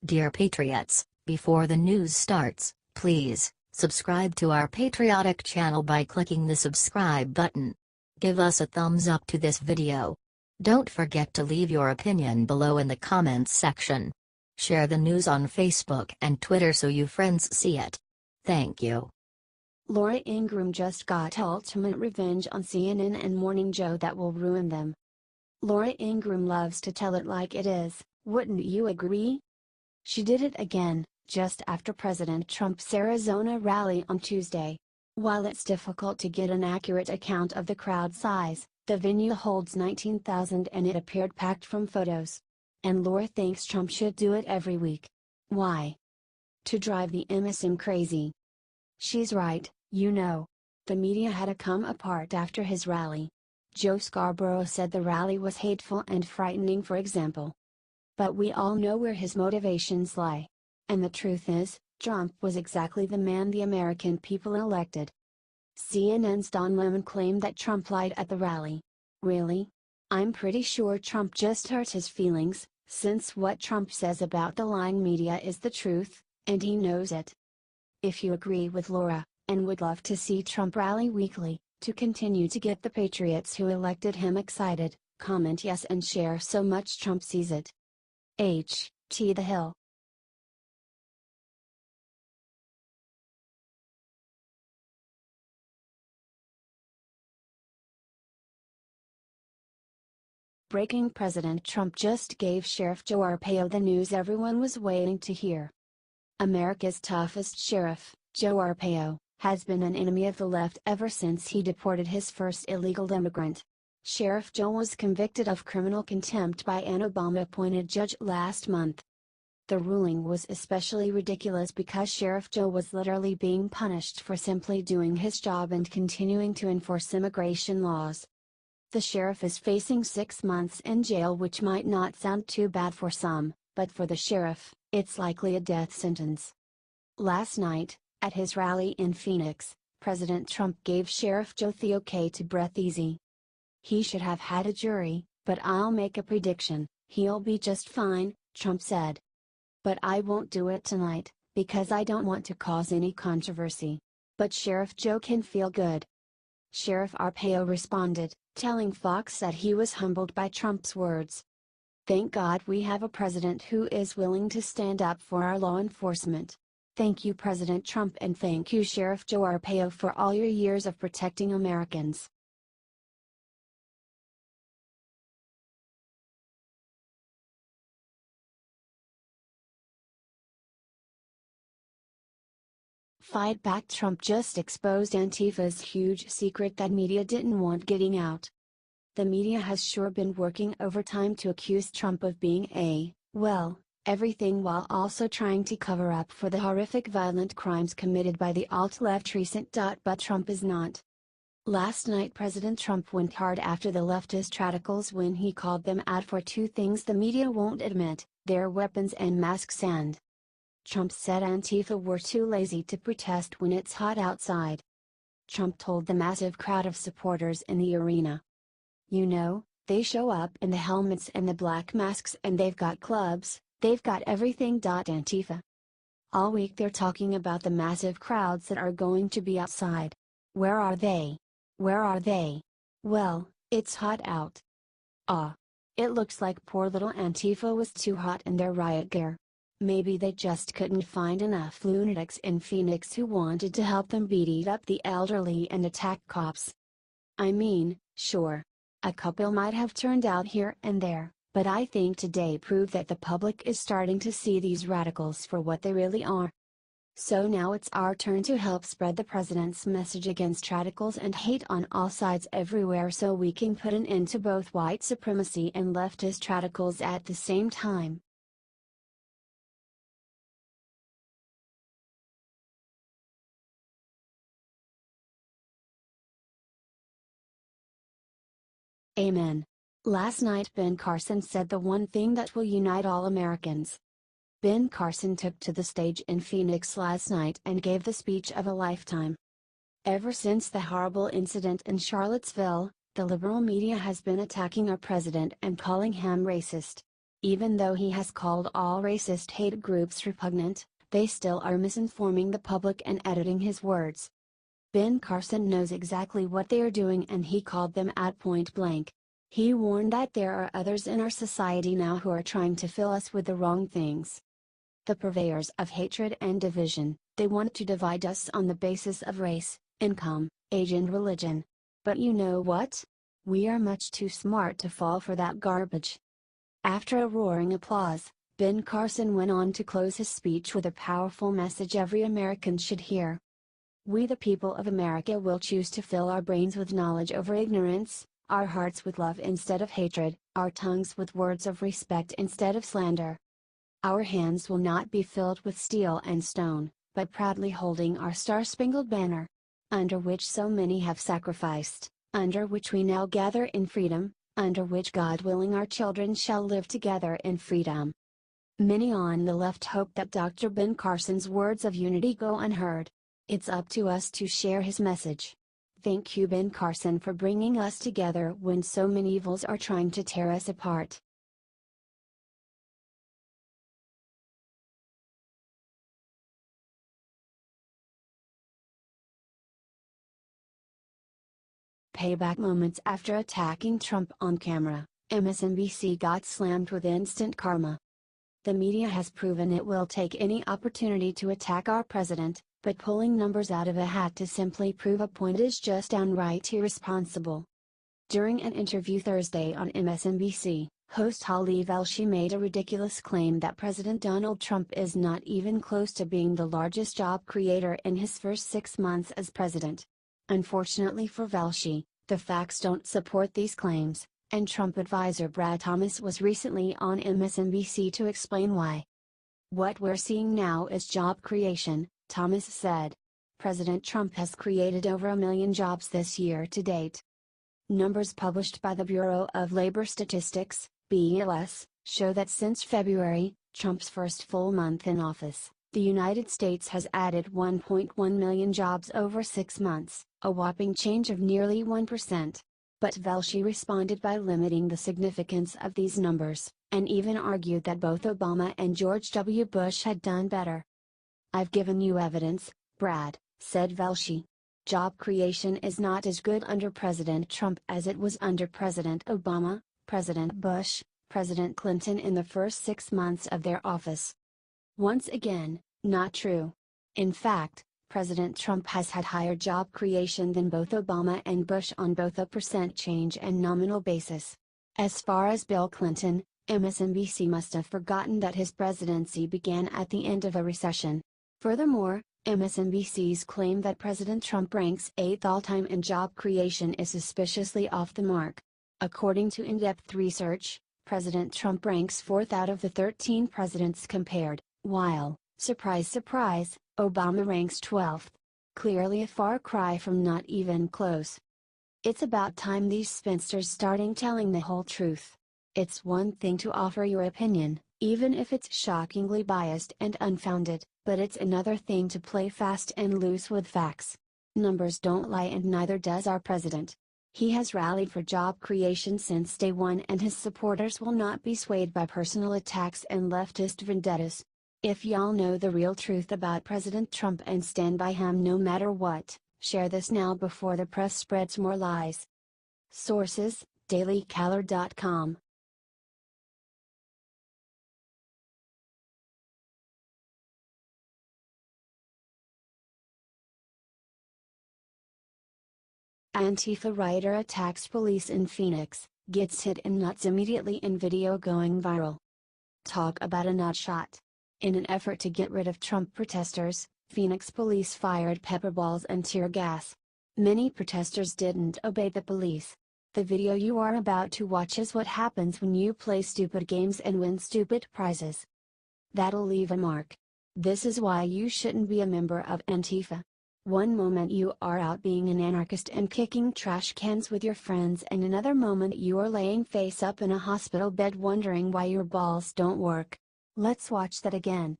Dear Patriots, before the news starts, please subscribe to our patriotic channel by clicking the subscribe button. Give us a thumbs up to this video. Don't forget to leave your opinion below in the comments section. Share the news on Facebook and Twitter so your friends see it. Thank you. Laura Ingraham just got ultimate revenge on CNN and Morning Joe that will ruin them. Laura Ingraham loves to tell it like it is, wouldn't you agree? She did it again, just after President Trump's Arizona rally on Tuesday. While it's difficult to get an accurate account of the crowd size, the venue holds 19,000 and it appeared packed from photos. And Laura thinks Trump should do it every week. Why? To drive the MSM crazy. She's right, you know. The media had to come apart after his rally. Joe Scarborough said the rally was hateful and frightening, for example. But we all know where his motivations lie. And the truth is, Trump was exactly the man the American people elected. CNN's Don Lemon claimed that Trump lied at the rally. Really? I'm pretty sure Trump just hurt his feelings, since what Trump says about the lying media is the truth, and he knows it. If you agree with Laura, and would love to see Trump rally weekly, to continue to get the patriots who elected him excited, comment yes and share so much Trump sees it. H.T. The Hill. Breaking: President Trump just gave Sheriff Joe Arpaio the news everyone was waiting to hear. America's toughest sheriff, Joe Arpaio, has been an enemy of the left ever since he deported his first illegal immigrant. Sheriff Joe was convicted of criminal contempt by an Obama-appointed judge last month. The ruling was especially ridiculous because Sheriff Joe was literally being punished for simply doing his job and continuing to enforce immigration laws. The sheriff is facing 6 months in jail, which might not sound too bad for some, but for the sheriff, it's likely a death sentence. Last night, at his rally in Phoenix, President Trump gave Sheriff Joe the okay to breathe easy. He should have had a jury, but I'll make a prediction, he'll be just fine, Trump said. But I won't do it tonight, because I don't want to cause any controversy. But Sheriff Joe can feel good. Sheriff Arpaio responded, telling Fox that he was humbled by Trump's words. Thank God we have a president who is willing to stand up for our law enforcement. Thank you, President Trump, and thank you, Sheriff Joe Arpaio, for all your years of protecting Americans. Fight back: Trump just exposed Antifas' huge secret that media didn't want getting out. The media has sure been working overtime to accuse Trump of being everything, while also trying to cover up for the horrific violent crimes committed by the alt-left recent. But Trump is not. Last night President Trump went hard after the leftist radicals when he called them out for two things the media won't admit: their weapons and masks. And Trump said Antifa were too lazy to protest when it's hot outside. Trump told the massive crowd of supporters in the arena, you know, they show up in the helmets and the black masks and they've got clubs, they've got everything. Antifa. All week they're talking about the massive crowds that are going to be outside. Where are they? Where are they? Well, it's hot out. It looks like poor little Antifa was too hot in their riot gear. Maybe they just couldn't find enough lunatics in Phoenix who wanted to help them beat up the elderly and attack cops. I mean, sure, a couple might have turned out here and there, but I think today proved that the public is starting to see these radicals for what they really are. So now it's our turn to help spread the president's message against radicals and hate on all sides everywhere, so we can put an end to both white supremacy and leftist radicals at the same time. Amen. Last night Ben Carson said the one thing that will unite all Americans. Ben Carson took to the stage in Phoenix last night and gave the speech of a lifetime. Ever since the horrible incident in Charlottesville, the liberal media has been attacking our president and calling him racist. Even though he has called all racist hate groups repugnant, they still are misinforming the public and editing his words. Ben Carson knows exactly what they are doing and he called them out point blank. He warned that there are others in our society now who are trying to fill us with the wrong things. The purveyors of hatred and division, they want to divide us on the basis of race, income, age and religion. But you know what? We are much too smart to fall for that garbage. After a roaring applause, Ben Carson went on to close his speech with a powerful message every American should hear. We the people of America will choose to fill our brains with knowledge over ignorance, our hearts with love instead of hatred, our tongues with words of respect instead of slander. Our hands will not be filled with steel and stone, but proudly holding our star-spangled banner, under which so many have sacrificed, under which we now gather in freedom, under which God willing our children shall live together in freedom. Many on the left hope that Dr. Ben Carson's words of unity go unheard. It's up to us to share his message. Thank you Ben Carson for bringing us together when so many evils are trying to tear us apart. Payback moments after attacking Trump on camera, MSNBC got slammed with instant karma. The media has proven it will take any opportunity to attack our president, but pulling numbers out of a hat to simply prove a point is just downright irresponsible. During an interview Thursday on MSNBC, host Holly Velshi made a ridiculous claim that President Donald Trump is not even close to being the largest job creator in his first 6 months as president. Unfortunately for Velshi, the facts don't support these claims, and Trump advisor Brad Thomas was recently on MSNBC to explain why. What we're seeing now is job creation, Thomas said. President Trump has created over 1 million jobs this year to date. Numbers published by the Bureau of Labor Statistics, BLS, show that since February, Trump's first full month in office, the United States has added 1.1 million jobs over 6 months, a whopping change of nearly 1%. But Velshi responded by limiting the significance of these numbers, and even argued that both Obama and George W. Bush had done better. I've given you evidence, Brad, said Velshi. Job creation is not as good under President Trump as it was under President Obama, President Bush, President Clinton in the first 6 months of their office. Once again, not true. In fact, President Trump has had higher job creation than both Obama and Bush on both a percent change and nominal basis. As far as Bill Clinton, MSNBC must have forgotten that his presidency began at the end of a recession. Furthermore, MSNBC's claim that President Trump ranks 8th all-time in job creation is suspiciously off the mark. According to in-depth research, President Trump ranks 4th out of the 13 presidents compared, while, surprise surprise, Obama ranks 12th. Clearly a far cry from not even close. It's about time these spinsters starting telling the whole truth. It's one thing to offer your opinion, even if it's shockingly biased and unfounded, but it's another thing to play fast and loose with facts. Numbers don't lie and neither does our president. He has rallied for job creation since day one and his supporters will not be swayed by personal attacks and leftist vendettas. If y'all know the real truth about President Trump and stand by him no matter what, share this now before the press spreads more lies. Sources, dailycaller.com. Antifa writer attacks police in Phoenix, gets hit in nuts immediately in video going viral. Talk about a nutshot. In an effort to get rid of Trump protesters, Phoenix police fired pepper balls and tear gas. Many protesters didn't obey the police. The video you are about to watch is what happens when you play stupid games and win stupid prizes. That'll leave a mark. This is why you shouldn't be a member of Antifa. One moment you are out being an anarchist and kicking trash cans with your friends, and another moment you are laying face up in a hospital bed wondering why your balls don't work. Let's watch that again.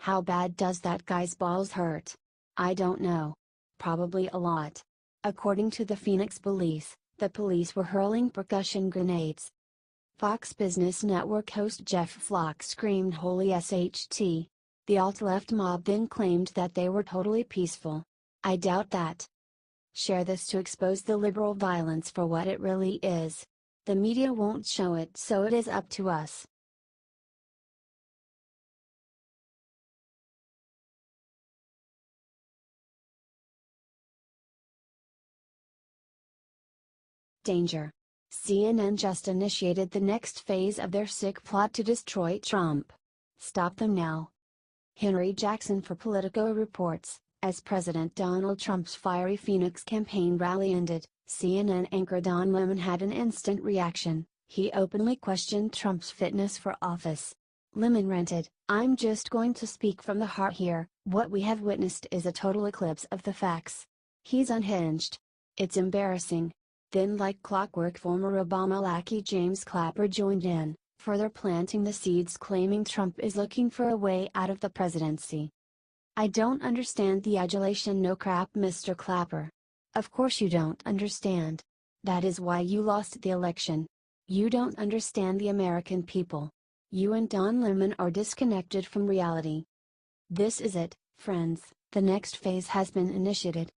How bad does that guy's balls hurt? I don't know. Probably a lot. According to the Phoenix police, the police were hurling percussion grenades. Fox Business Network host Jeff Flock screamed "Holy SHT. The alt-left mob then claimed that they were totally peaceful. I doubt that. Share this to expose the liberal violence for what it really is. The media won't show it, so it is up to us. Danger. CNN just initiated the next phase of their sick plot to destroy Trump. Stop them now. Henry Jackson for Politico reports, as President Donald Trump's fiery Phoenix campaign rally ended, CNN anchor Don Lemon had an instant reaction. He openly questioned Trump's fitness for office. Lemon ranted, "I'm just going to speak from the heart here, what we have witnessed is a total eclipse of the facts." He's unhinged. It's embarrassing. Then like clockwork former Obama lackey James Clapper joined in, further planting the seeds claiming Trump is looking for a way out of the presidency. "I don't understand the adulation, no crap, Mr. Clapper. Of course you don't understand. That is why you lost the election. You don't understand the American people. You and Don Lemon are disconnected from reality." This is it, friends, the next phase has been initiated.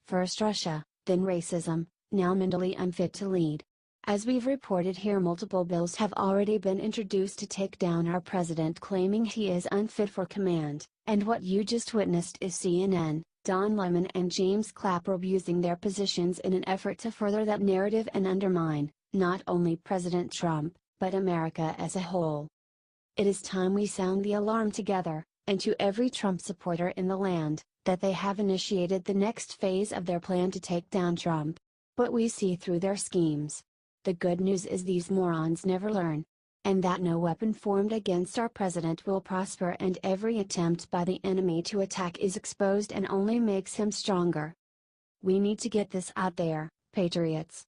First Russia, then racism, now mentally unfit to lead. As we've reported here, multiple bills have already been introduced to take down our president, claiming he is unfit for command, and what you just witnessed is CNN, Don Lemon and James Clapper abusing their positions in an effort to further that narrative and undermine, not only President Trump, but America as a whole. It is time we sound the alarm together, and to every Trump supporter in the land, that they have initiated the next phase of their plan to take down Trump. But we see through their schemes. The good news is these morons never learn. And that no weapon formed against our president will prosper, and every attempt by the enemy to attack is exposed and only makes him stronger. We need to get this out there, patriots.